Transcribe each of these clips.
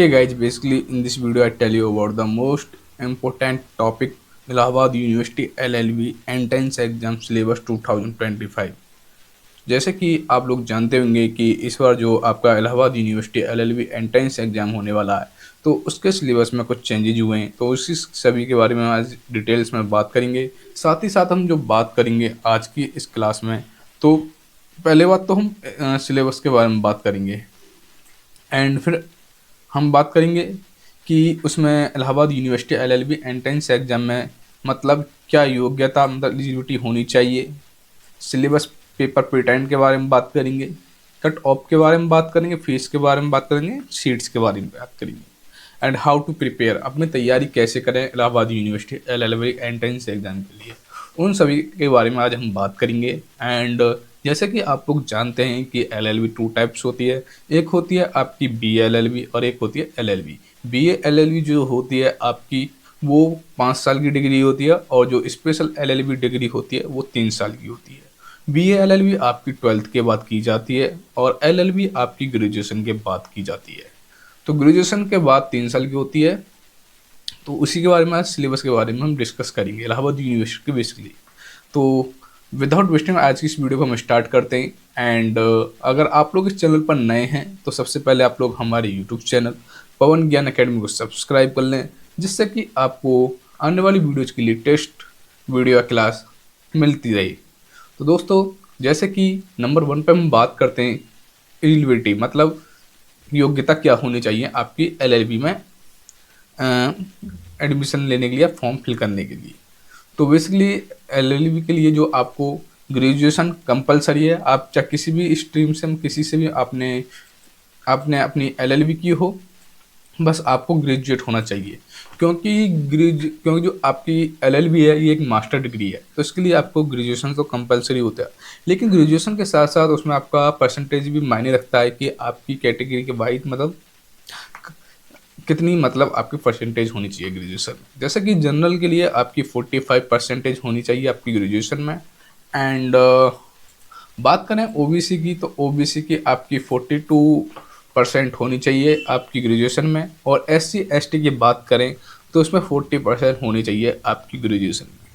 Hey guys, basically in this video I tell you about the most important topic Allahabad University LLB entrance exam syllabus 2025। जैसे कि आप लोग जानते होंगे कि इस बार जो आपका Allahabad university LLB entrance exam होने वाला है, तो उसके सिलेबस में कुछ चेंजेज हुए हैं, तो उसी सभी के बारे में आज डिटेल्स में बात करेंगे। साथ ही साथ हम जो बात करेंगे आज की इस क्लास में, तो पहले बात तो हम सिलेबस के बारे में बात करेंगे एंड फिर हम बात करेंगे कि उसमें Allahabad university LLB entrance exam में मतलब क्या योग्यता मतलब एलिजिबिलिटी होनी चाहिए। सिलेबस पेपर पैटर्न के बारे में बात करेंगे, कट ऑफ के बारे में बात करेंगे, फीस के बारे में बात करेंगे, सीट्स के बारे में बात करेंगे एंड हाउ टू प्रिपेयर, अपनी तैयारी कैसे करें Allahabad university LLB entrance exam के लिए, उन सभी के बारे में आज हम बात करेंगे। एंड जैसे कि आप लोग जानते हैं कि एलएलबी टू टाइप्स होती है, एक होती है आपकी बी एलएलबी और एक होती है एलएलबी। बी एलएलबी जो होती है आपकी वो 5 साल की डिग्री होती है और जो स्पेशल एलएलबी डिग्री होती है वो 3 साल की होती है। बी एलएलबी आपकी 12th के बाद की जाती है और एलएलबी आपकी ग्रेजुएशन के बाद की जाती है। तो ग्रेजुएशन के बाद 3 साल की होती है। तो उसी के बारे में आज सिलेबस के बारे में हम डिस्कस करेंगे इलाहाबाद यूनिवर्सिटी के बेसिकली। तो विदाउट वेस्टिंग आज की इस वीडियो को हम स्टार्ट करते हैं। एंड अगर आप लोग इस चैनल पर नए हैं तो सबसे पहले आप लोग हमारे यूट्यूब चैनल पवन ज्ञान अकेडमी को सब्सक्राइब कर लें, जिससे कि आपको आने वाली वीडियोज़ के लिए टेस्ट वीडियो या क्लास मिलती रहे। तो दोस्तों, जैसे कि नंबर 1 पे हम बात करते हैं एलिजिबिलिटी, मतलब योग्यता क्या होनी चाहिए आपकी एलएलबी में एडमिशन लेने के लिए, फॉर्म फिल करने के लिए। तो बेसिकली एलएलबी के लिए जो आपको ग्रेजुएशन कंपलसरी है, आप चाहे किसी भी स्ट्रीम से, किसी से भी आपने आपने अपनी एलएलबी की हो, बस आपको ग्रेजुएट होना चाहिए। क्योंकि जो आपकी एलएलबी है ये एक मास्टर डिग्री है, तो इसके लिए आपको ग्रेजुएशन तो कंपलसरी होता है। लेकिन ग्रेजुएशन के साथ साथ उसमें आपका परसेंटेज भी मायने रखता है कि आपकी कैटेगरी के वाइज मतलब कितनी मतलब आपकी परसेंटेज होनी चाहिए ग्रेजुएशन में। जैसे कि जनरल के लिए आपकी 45 परसेंटेज होनी चाहिए आपकी ग्रेजुएशन में। एंड बात करें ओबीसी की, तो ओबीसी की आपकी 42% होनी चाहिए आपकी ग्रेजुएशन में। और एससी एसटी की बात करें तो उसमें 40% होनी चाहिए आपकी ग्रेजुएशन में।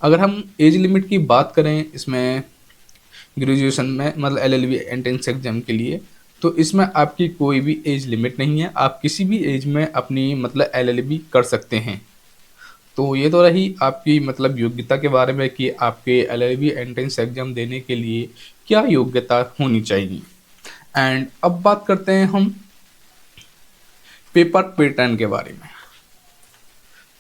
अगर हम एज लिमिट की बात करें इसमें ग्रेजुएशन में मतलब एलएलबी एंट्रेंस एग्जाम के लिए, तो इसमें आपकी कोई भी एज लिमिट नहीं है, आप किसी भी एज में अपनी मतलब एलएलबी कर सकते हैं। तो ये तो रही आपकी मतलब योग्यता के बारे में कि आपके एलएलबी एंट्रेंस एग्जाम देने के लिए क्या योग्यता होनी चाहिए। एंड अब बात करते हैं हम पेपर पैटर्न के बारे में।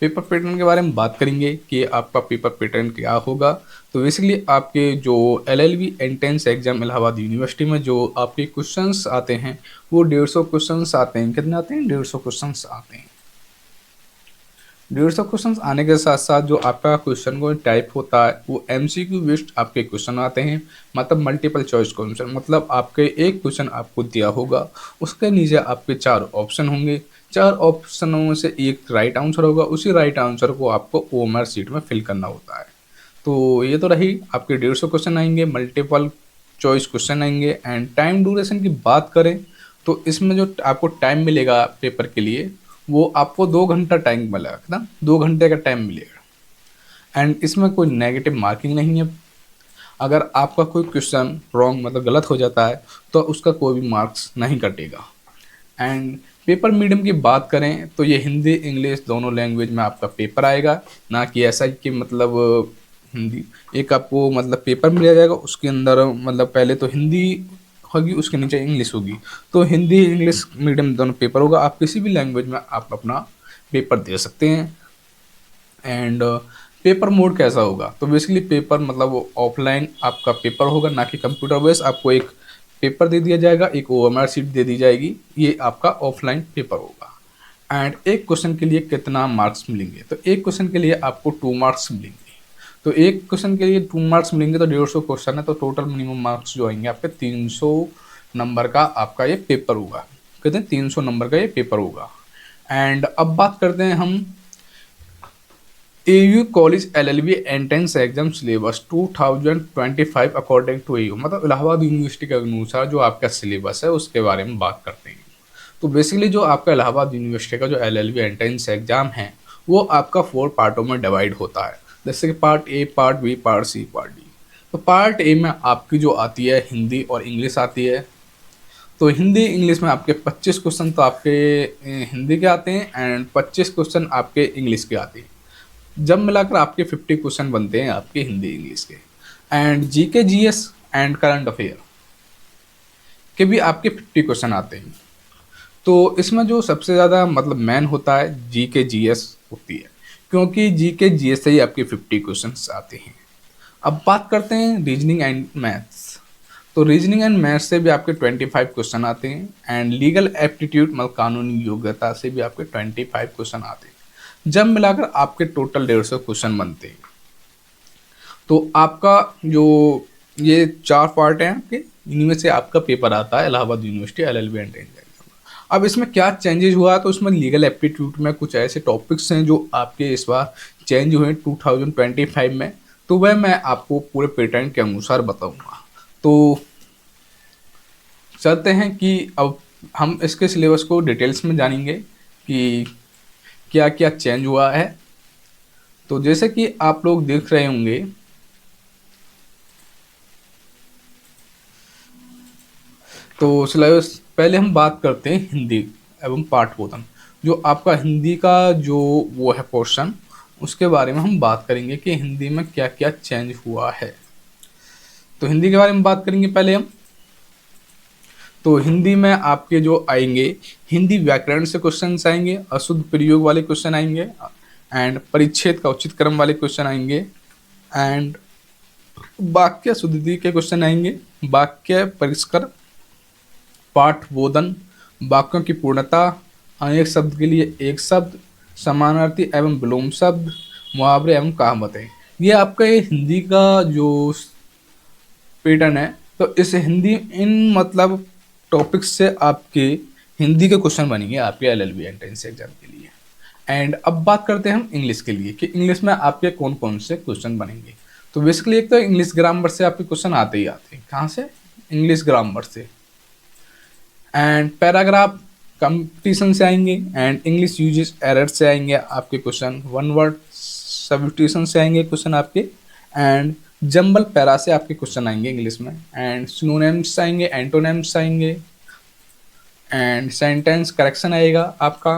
पेपर पैटर्न के बारे में बात करेंगे कि आपका पेपर पैटर्न क्या होगा। तो बेसिकली आपके जो LLB entrance exam Allahabad university में जो आपके क्वेश्चंस आते हैं वो 150 क्वेश्चंस आते हैं। कितने आते हैं? 150 क्वेश्चंस आते हैं। 150 क्वेश्चंस आने के साथ साथ जो आपका क्वेश्चन को टाइप होता है वो एमसीक्यू बेस्ड आपके क्वेश्चन आते हैं, मतलब मल्टीपल चॉइस क्वेश्चन। मतलब आपके एक क्वेश्चन आपको दिया होगा, उसके नीचे आपके 4 ऑप्शन होंगे, 4 ऑप्शनों में से एक राइट आंसर होगा, उसी राइट आंसर को आपको ओएमआर शीट में फिल करना होता है। तो ये तो रही आपके 150 क्वेश्चन आएंगे, मल्टीपल चॉइस क्वेश्चन आएंगे। एंड टाइम ड्यूरेशन की बात करें तो इसमें जो आपको टाइम मिलेगा पेपर के लिए वो आपको 2 घंटा टाइम मिलेगा ना, 2 घंटे का टाइम मिलेगा। एंड इसमें कोई नेगेटिव मार्किंग नहीं है। अगर आपका कोई क्वेश्चन रॉन्ग मतलब गलत हो जाता है तो उसका कोई भी मार्क्स नहीं कटेगा। एंड पेपर मीडियम की बात करें तो ये हिंदी इंग्लिश दोनों लैंग्वेज में आपका पेपर आएगा, ना कि ऐसा कि मतलब हिंदी एक आपको मतलब पेपर मिल जाएगा, उसके अंदर मतलब पहले तो हिंदी होगी, उसके नीचे इंग्लिश होगी। तो हिंदी इंग्लिश मीडियम दोनों पेपर होगा, आप किसी भी लैंग्वेज में आप अपना पेपर दे सकते हैं। एंड पेपर मोड कैसा होगा? तो बेसिकली पेपर मतलब वो ऑफलाइन आपका पेपर होगा, ना कि कंप्यूटर बेस। आपको एक पेपर दे दिया जाएगा, एक ओएमआर शीट दे दी जाएगी, ये आपका ऑफलाइन पेपर होगा। एंड एक क्वेश्चन के लिए कितना मार्क्स मिलेंगे? तो एक क्वेश्चन के लिए आपको 2 मार्क्स मिलेंगे। तो एक क्वेश्चन के लिए 2 मार्क्स मिलेंगे, तो 150 क्वेश्चन है, तो टोटल मिनिमम मार्क्स जो आएंगे आपके 300 नंबर का आपका ये पेपर होगा। कहते हैं 300 नंबर का ये पेपर होगा। एंड अब बात करते हैं हम AU college LLB entrance exam syllabus 2025 according to AU, मतलब इलाहाबाद यूनिवर्सिटी के अनुसार जो आपका सिलेबस है उसके बारे में बात करते हैं। तो बेसिकली जो आपका इलाहाबाद यूनिवर्सिटी का जो एलएलबी एंट्रेंस एग्जाम है वो आपका 4 पार्टों में डिवाइड होता है, जैसे कि part A, part B, part C, part D. तो पार्ट ए में आपकी जो आती है हिंदी और इंग्लिश आती है। तो हिंदी इंग्लिश में आपके 25 क्वेश्चन तो आपके हिंदी के आते हैं एंड 25 क्वेश्चन आपके इंग्लिश के आते हैं। जब मिलाकर आपके 50 क्वेश्चन बनते हैं आपके हिंदी इंग्लिश के। And GK GS and current affair के भी आपके 50 क्वेश्चन आते हैं। तो इसमें जो सबसे ज़्यादा मतलब मैन होता है जीके जीएस होती है, क्योंकि जीके जीएस से ही आपके 50 क्वेश्चंस आते हैं। अब बात करते हैं रीजनिंग एंड मैथ्स। तो रीजनिंग एंड मैथ्स से भी आपके 25 क्वेश्चन आते हैं एंड लीगल एप्टीट्यूड मतलब कानूनी योग्यता से भी आपके 25 क्वेश्चन आते हैं। जब मिलाकर आपके टोटल 150 क्वेश्चन बनते हैं। तो आपका जो ये 4 पार्ट हैं आपके, इनमें से आपका पेपर आता है Allahabad university LLB entrance exam. अब इसमें क्या चेंजेस हुआ, तो इसमें लीगल एप्टीट्यूड में कुछ ऐसे टॉपिक्स हैं जो आपके इस बार चेंज हुए 2025 में। तो वह मैं आपको पूरे पैटर्न के अनुसार बताऊंगा। तो चलते हैं कि अब हम इसके सिलेबस को डिटेल्स में जानेंगे कि क्या क्या चेंज हुआ है। तो जैसे कि आप लोग देख रहे होंगे, तो सिलेबस पहले हम बात करते हैं हिंदी एवं पाठबोधन। जो आपका हिंदी का जो वो है पोर्शन, उसके बारे में हम बात करेंगे कि हिंदी में क्या क्या चेंज हुआ है। तो हिंदी के बारे में बात करेंगे पहले हम। तो हिंदी में आपके जो आएंगे, हिंदी व्याकरण से क्वेश्चन आएंगे, अशुद्ध प्रयोग वाले क्वेश्चन आएंगे एंड परिच्छेद का उचित क्रम वाले क्वेश्चन आएंगे एंड वाक्य शुद्धि के क्वेश्चन आएंगे, वाक्य परिष्कार, पाठबोधन, वाक्यों की पूर्णता, अनेक शब्द के लिए एक शब्द, समानार्थी एवं विलोम शब्द, मुहावरे एवं कहावतें। ये आपका ये हिंदी का जो पैटर्न है। तो इस हिंदी इन मतलब टॉपिक्स से आपके हिंदी के क्वेश्चन बनेंगे आपके एलएलबी एंट्रेंस एग्जाम के लिए। एंड अब बात करते हैं हम इंग्लिश के लिए कि इंग्लिश में आपके कौन कौन से क्वेश्चन बनेंगे। तो बेसिकली एक तो इंग्लिश ग्रामर से आपके क्वेश्चन आते ही आते हैं। कहाँ से? इंग्लिश ग्रामर से। एंड पैराग्राफ कंपटीशन से आएंगे एंड इंग्लिश यूजेस एरर से आएंगे आपके क्वेश्चन, वन वर्ड सब्स्टिट्यूशन से आएंगे क्वेश्चन आपके एंड जंबल पैरा से आपके क्वेश्चन आएंगे इंग्लिश में एंड सिनोनिम्स आएंगे, एंटोनिम्स आएंगे एंड सेंटेंस करेक्शन आएगा आपका,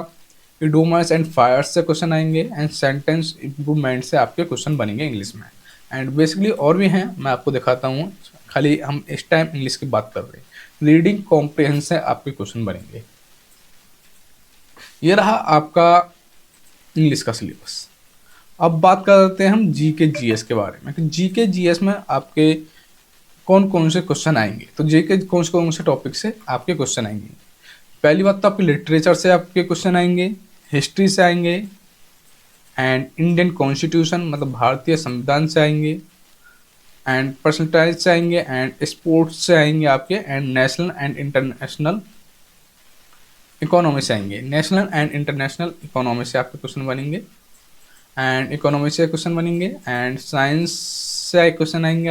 इडोमर्स एंड फायर्स से क्वेश्चन आएंगे एंड सेंटेंस इम्प्रूवमेंट से आपके क्वेश्चन बनेंगे इंग्लिश में। एंड बेसिकली और भी हैं, मैं आपको दिखाता हूँ, खाली हम इस टाइम इंग्लिश की बात कर रहे हैं। रीडिंग कॉम्प्रिहेंशन से आपके क्वेश्चन बनेंगे। ये रहा आपका इंग्लिश का सिलेबस। अब बात करते हैं हम जीके जीएस के बारे में कि जीके जीएस में आपके कौन कौन से क्वेश्चन आएंगे। तो जीके कौन से टॉपिक से आपके क्वेश्चन आएंगे। पहली बात तो आपके लिटरेचर से आपके क्वेश्चन आएंगे, हिस्ट्री से आएंगे एंड इंडियन कॉन्स्टिट्यूशन मतलब भारतीय संविधान से आएंगे एंड पर्सनैलिटी से आएंगे एंड स्पोर्ट्स से आएंगे आपके and national and international economy से आएंगे। नेशनल एंड इंटरनेशनल इकोनॉमी से आपके क्वेश्चन बनेंगे एंड इकोनॉमी से क्वेश्चन बनेंगे एंड साइंस से क्वेश्चन आएंगे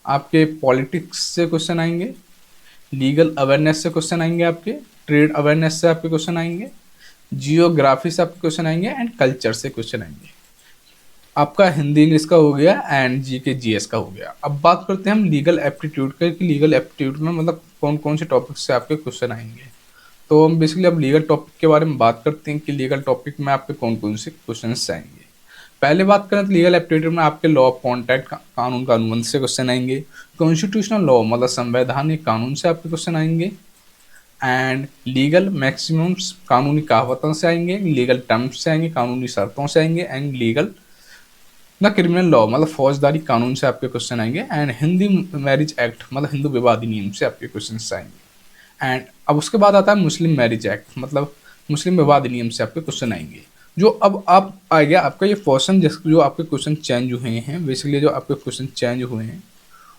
आपके पॉलिटिक्स से क्वेश्चन आएंगे, लीगल अवेयरनेस से क्वेश्चन आएंगे आपके, ट्रेड अवेयरनेस से आपके क्वेश्चन आएंगे, जियोग्राफी से आपके क्वेश्चन आएंगे एंड कल्चर से क्वेश्चन आएंगे। आपका हिंदी इंग्लिश का हो गया एंड जीके जीएस का हो गया। अब बात करते हैं हम लीगल एप्टीट्यूड का कि लीगल एप्टीट्यूड में मतलब कौन कौन से टॉपिक से आपके क्वेश्चन आएंगे। तो हम बेसिकली अब लीगल टॉपिक के बारे में बात करते हैं कि लीगल टॉपिक में आपके कौन कौन से क्वेश्चन आएंगे। पहले बात करें तो लीगल एप्टीट्यूड में आपके लॉ ऑफ कॉन्ट्रैक्ट कानून का अनुबंध से क्वेश्चन आएंगे, कॉन्स्टिट्यूशनल लॉ मतलब संवैधानिक कानून से आपके क्वेश्चन आएंगे एंड लीगल मैक्सिमम्स कानूनी कहावतों से आएंगे, लीगल टर्म्स से आएंगे, कानूनी शर्तों से आएंगे एंड लीगल ना क्रिमिनल लॉ मतलब फौजदारी कानून से आपके क्वेश्चन आएंगे एंड हिंदी मैरिज एक्ट मतलब हिंदू विवाह अधिनियम से आपके क्वेश्चन आएंगे। एंड अब उसके बाद आता है मुस्लिम मैरिज एक्ट मतलब मुस्लिम विवाह अधिनियम से आपके क्वेश्चन आएंगे। जो अब आप आ गया आपका ये क्वेश्चन जो आपके क्वेश्चन चेंज हुए हैं, बेसिकली जो आपके क्वेश्चन चेंज हुए हैं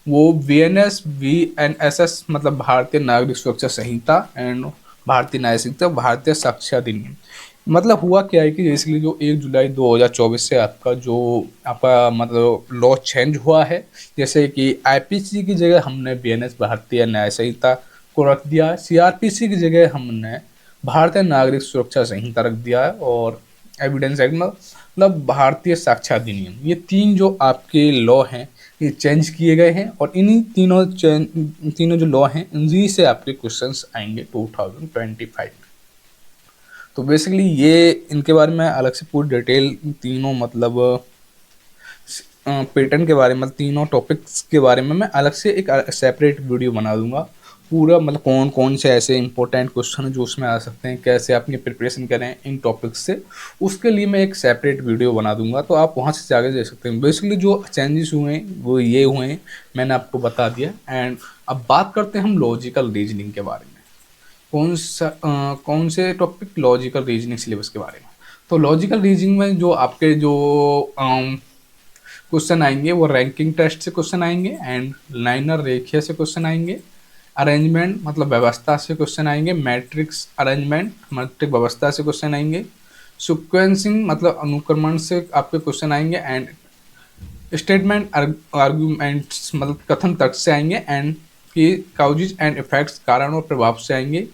वो VNS मतलब भारतीय नागरिक सुरक्षा संहिता एंड भारतीय न्याय संहिता, भारतीय साक्ष्य अधिनियम। मतलब हुआ क्या है कि बेसिकली जो 1 जुलाई 2024 से आपका मतलब लॉ चेंज हुआ है। जैसे कि IPC की जगह हमने VNS भारतीय न्याय संहिता को रख दिया है। सीआरपीसी की जगह हमने भारतीय नागरिक सुरक्षा संहिता रख दिया है, और एविडेंस एक्ट मतलब भारतीय साक्ष्य अधिनियम। ये 3 जो आपके लॉ हैं ये चेंज किए गए हैं, और इन्हीं तीनों जो लॉ हैं इन्हीं से आपके क्वेश्चंस आएंगे 2025। तो बेसिकली ये इनके बारे में अलग से पूरी डिटेल तीनों मतलब पेटर्न के बारे में, मतलब तीनों टॉपिक्स के बारे में मैं अलग से एक सेपरेट वीडियो बना दूंगा पूरा, मतलब कौन कौन से ऐसे इंपॉर्टेंट क्वेश्चन जो उसमें आ सकते हैं, कैसे अपनी प्रिपरेशन करें इन टॉपिक्स से, उसके लिए मैं एक सेपरेट वीडियो बना दूंगा। तो आप वहाँ से जाके देख सकते हैं। बेसिकली जो चेंजेस हुए हैं वो ये हुए हैं, मैंने आपको बता दिया। एंड अब बात करते हैं हम लॉजिकल रीजनिंग के बारे में। कौन से टॉपिक? लॉजिकल रीजनिंग सिलेबस के बारे में। तो लॉजिकल रीजनिंग में जो आपके जो क्वेश्चन आएंगे वो रैंकिंग टेस्ट से क्वेश्चन आएंगे, एंड लाइनर रेखीय से क्वेश्चन आएंगे, अरेंजमेंट मतलब व्यवस्था से क्वेश्चन आएंगे, मैट्रिक्स अरेंजमेंट मैट्रिक व्यवस्था से क्वेश्चन आएंगे, सिक्वेंसिंग मतलब अनुक्रमण से आपके क्वेश्चन आएंगे, एंड स्टेटमेंट आर्गुमेंट्स मतलब कथन तर्क से आएंगे, एंड की काउजेज एंड इफेक्ट्स कारण और प्रभाव से आएंगे,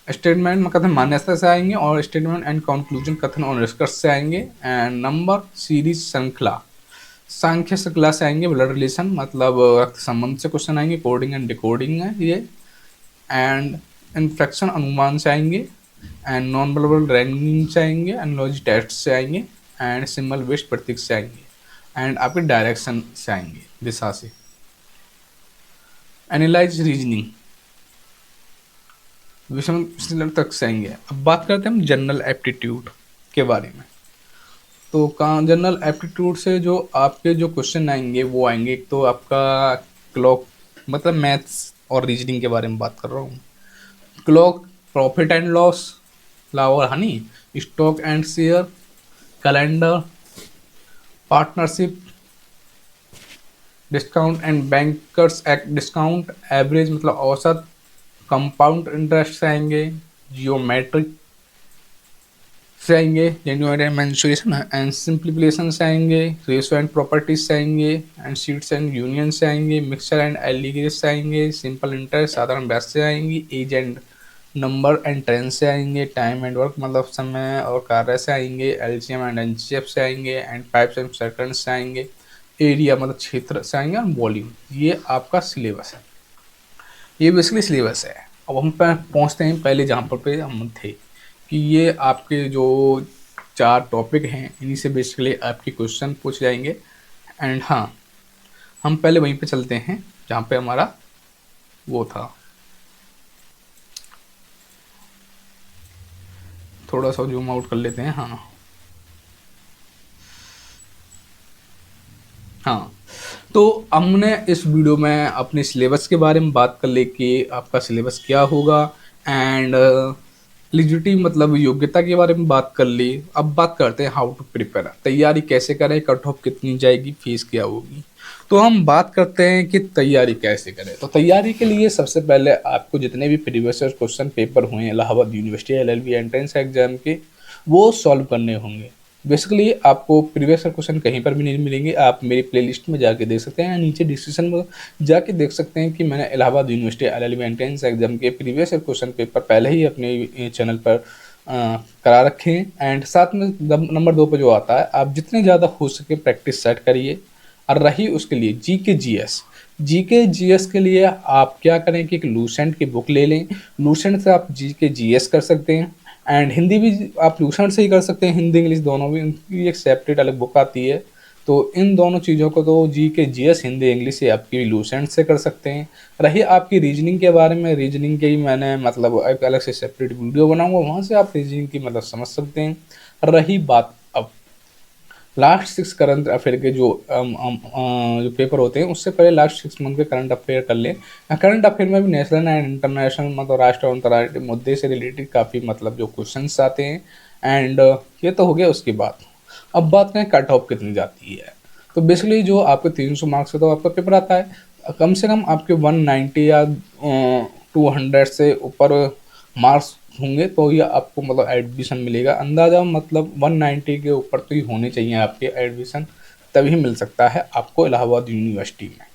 स्टेटमेंट में कथन मान्यता से आएंगे, और स्टेटमेंट एंड कंक्लूजन कथन और निष्कर्ष से आएंगे, एंड नंबर सीरीज श्रृंखला सांख्य श्रृंखला से आएंगे, ब्लड रिलेशन मतलब रक्त संबंध से क्वेश्चन आएंगे, कोडिंग एंड डिकोडिंग है ये, एंड इन्फ्लेक्शन अनुमान से आएंगे, एंड नॉन वर्बल रैंकिंग से आएंगे, एनालॉजी टेस्ट से आएंगे, एंड सिंबल बेस्ड प्रतीक से आएंगे, एंड आपके डायरेक्शन से आएंगे दिशा से। एनालाइज रीजनिंग विषम तक से आएंगे। अब बात करते हैं हम जनरल एप्टीट्यूड के बारे में। तो जनरल एप्टीट्यूड से जो आपके जो क्वेश्चन आएंगे वो आएंगे, एक तो आपका क्लॉक मतलब मैथ्स और रीजनिंग के बारे में बात कर रहा हूँ। क्लॉक, प्रॉफिट एंड लॉस, लाभ और हानि, stock and share, calendar, partnership, discount and bankers act discount, average मतलब औसत, कंपाउंड इंटरेस्ट से आएंगे, जियोमेट्रिक से आएंगे, जेन्युइन मेंसुरेशन एंड सिंप्लीफिकेशन से आएंगे, रेशो एंड प्रॉपर्टीज से आएंगे, एंड सीट्स एंड यूनियन से आएंगे, मिक्सचर एंड एलिगेज से आएंगे, सिंपल इंटरेस्ट साधारण ब्याज से आएंगी, age and number and trend से आएंगे, टाइम एंड वर्क मतलब समय और कार्य से आएंगे, एलसीएम एंड एनसीएफ से आएंगे, एंड पाइप्स एंड सेकंड से आएंगे, एरिया मतलब क्षेत्र से आएंगे, और वॉल्यूम। ये आपका सिलेबस है, ये बेसिकली सिलेबस है। अब हम पहुँचते हैं पहले जहाँ पर पे हम थे कि ये आपके जो 4 टॉपिक हैं इन्हीं से बेसिकली आपके क्वेश्चन पूछ जाएंगे। एंड हाँ, हम पहले वहीं पे चलते हैं जहाँ पे हमारा वो था। थोड़ा सा जूम आउट कर लेते हैं। हाँ, तो हमने इस वीडियो में अपने सिलेबस के बारे में बात कर ली कि आपका सिलेबस क्या होगा, एंड एलिजिबिलिटी मतलब योग्यता के बारे में बात कर ली। अब बात करते हैं हाउ टू प्रिपेयर, तैयारी कैसे करें, कट ऑफ कितनी जाएगी, फीस क्या होगी। तो हम बात करते हैं कि तैयारी कैसे करें। तो तैयारी के लिए सबसे पहले आपको जितने भी प्रीवियस क्वेश्चन पेपर हुए हैं Allahabad university LLB entrance exam के, वो सॉल्व करने होंगे। बेसिकली आपको प्रीवियस क्वेश्चन कहीं पर भी नहीं मिलेंगे, आप मेरी प्लेलिस्ट में जाके देख सकते हैं, नीचे डिस्क्रिप्शन में जाके देख सकते हैं कि मैंने Allahabad university LLB entrance exam के प्रीवियस क्वेश्चन पेपर पहले ही अपने चैनल पर करा रखे हैं। एंड साथ में नंबर 2 पर जो आता है, आप जितने ज़्यादा हो सके प्रैक्टिस सेट करिए। और रही उसके लिए जीके जीएस के लिए आप क्या करें कि एक लूसेंट की बुक ले लें, लूसेंट से आप जीके जीएस कर सकते हैं, एंड हिंदी भी आप लूसेंट से ही कर सकते हैं, हिंदी इंग्लिश दोनों भी, उनकी एक सेपरेट अलग बुक आती है। तो इन दोनों चीज़ों को तो जीके जीएस हिंदी इंग्लिश से आपकी लूसेंट से कर सकते हैं। रही आपकी रीजनिंग के बारे में, रीजनिंग के ही मैंने मतलब एक अलग से सेपरेट वीडियो बनाऊंगा, वहाँ से आप रीजनिंग की मतलब समझ सकते हैं। रही बात अब लास्ट 6 करंट अफेयर के जो पेपर होते हैं, उससे पहले लास्ट 6 मंथ के करंट अफेयर कर लें। करंट अफेयर में भी नेशनल एंड इंटरनेशनल मतलब राष्ट्रीय और अंतर्राष्ट्रीय मुद्दे से रिलेटेड काफ़ी मतलब जो क्वेश्चंस आते हैं। एंड ये तो हो गया उसकी बात। अब बात करें कट ऑफ कितनी जाती है। तो बेसिकली जो आपके 300 मार्क्स से तो आपका पेपर आता है, कम से कम आपके 190 या 200 से ऊपर मार्क्स होंगे तो ये आपको मतलब एडमिशन मिलेगा। अंदाज़ा मतलब 190 के ऊपर तो ही होने चाहिए आपके एडमिशन, तभी मिल सकता है आपको इलाहाबाद यूनिवर्सिटी में।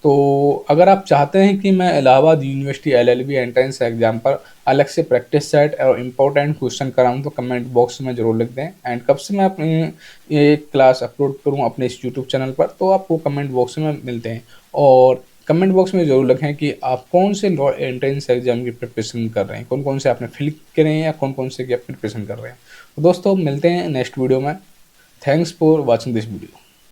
तो अगर आप चाहते हैं कि मैं Allahabad university LLB entrance exam पर अलग से प्रैक्टिस सेट और इम्पोर्टेंट क्वेश्चन कराऊं तो कमेंट बॉक्स में ज़रूर लिख दें। एंड कब से मैं अपनी ये क्लास अपलोड करूं अपने इस यूट्यूब चैनल पर, तो आपको कमेंट बॉक्स में मिलते हैं। और कमेंट बॉक्स में ज़रूर लिखें कि आप कौन से एंट्रेंस एग्जाम की प्रिपरेशन कर रहे हैं, कौन कौन से आपने फिल करे हैं या कौन कौन से की आप प्रिपरेशन कर रहे हैं। तो दोस्तों मिलते हैं नेक्स्ट वीडियो में। Thanks for watching this video.